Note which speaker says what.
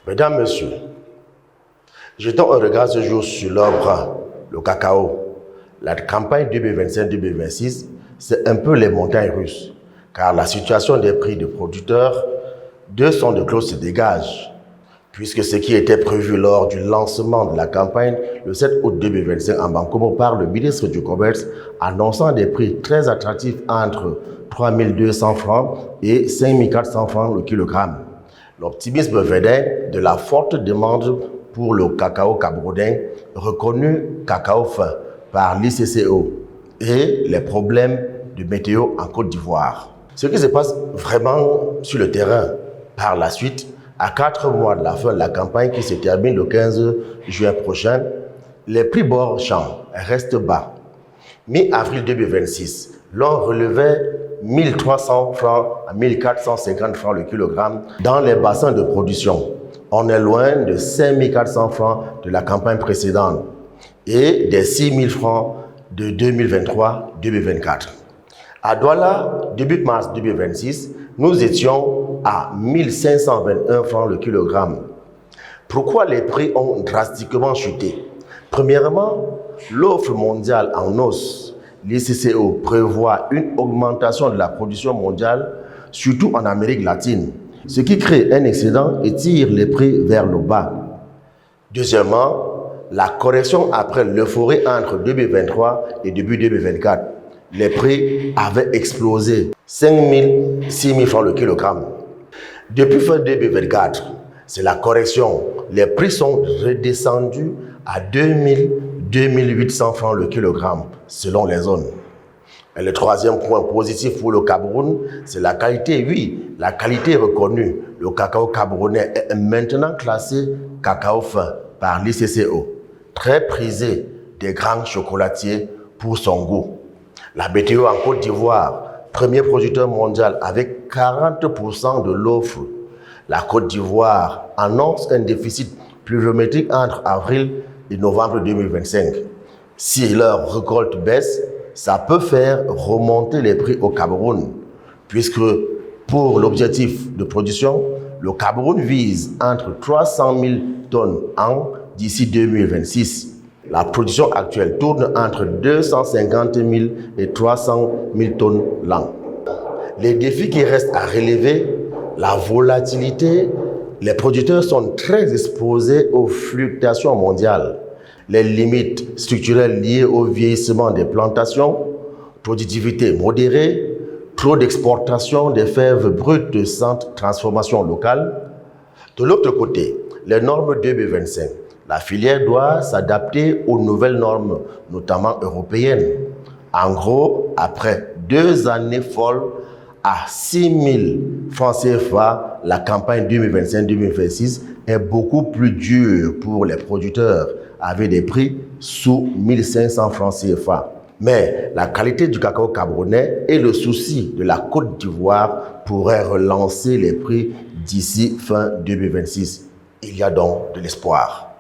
Speaker 1: Mesdames, Messieurs, jetons un regard ce jour sur l'œuvre, le cacao. La campagne 2025-2026, c'est un peu les montagnes russes, car la situation des prix des producteurs, deux sons de cloche se dégagent, puisque ce qui était prévu lors du lancement de la campagne le 7 août 2025 en Bankomo par le ministre du Commerce, annonçant des prix très attractifs entre 3 200 francs et 5 400 francs le kilogramme. L'optimisme venait de la forte demande pour le cacao camerounais, reconnu cacao fin par l'ICCO, et les problèmes de météo en Côte d'Ivoire. Ce qui se passe vraiment sur le terrain par la suite, à 4 mois de la fin de la campagne qui se termine le 15 juin prochain, les prix bord champ restent bas. Mi-avril 2026, l'on relevait 1300 francs à 1450 francs le kilogramme dans les bassins de production. On est loin de 5400 francs de la campagne précédente et des 6000 francs de 2023-2024. À Douala, début mars 2026, nous étions à 1521 francs le kilogramme. Pourquoi les prix ont drastiquement chuté? Premièrement, l'offre mondiale en hausse. L'ICCO prévoit une augmentation de la production mondiale, surtout en Amérique latine, ce qui crée un excédent et tire les prix vers le bas. Deuxièmement, la correction après l'euphorie entre 2023 et début 2024. Les prix avaient explosé, 5 000, 6 000 francs le kilogramme. Depuis fin 2024, c'est la correction. Les prix sont redescendus à 2 000, 2 800 francs le kilogramme, selon les zones. Et le troisième point positif pour le Cameroun, c'est la qualité. Oui, la qualité est reconnue. Le cacao camerounais est maintenant classé cacao fin par l'ICCO, très prisé des grands chocolatiers pour son goût. La BTO en Côte d'Ivoire, premier producteur mondial avec 40% de l'offre. La Côte d'Ivoire annonce un déficit pluviométrique entre avril et novembre 2025. Si leur récolte baisse, ça peut faire remonter les prix au Cameroun, puisque pour l'objectif de production, le Cameroun vise entre 300 000 tonnes an d'ici 2026. La production actuelle tourne entre 250 000 et 300 000 tonnes l'an. Les défis qui restent à relever, la volatilité, les producteurs sont très exposés aux fluctuations mondiales. Les limites structurelles liées au vieillissement des plantations, productivité modérée, trop d'exportation des fèves brutes sans transformation locale. De l'autre côté, les normes 2025. La filière doit s'adapter aux nouvelles normes, notamment européennes. En gros, après 2 années folles à 6 000 francs CFA, la campagne 2025-2026 est beaucoup plus dure pour les producteurs avec des prix sous 1500 francs CFA. Mais la qualité du cacao camerounais et le souci de la Côte d'Ivoire pourraient relancer les prix d'ici fin 2026. Il y a donc de l'espoir.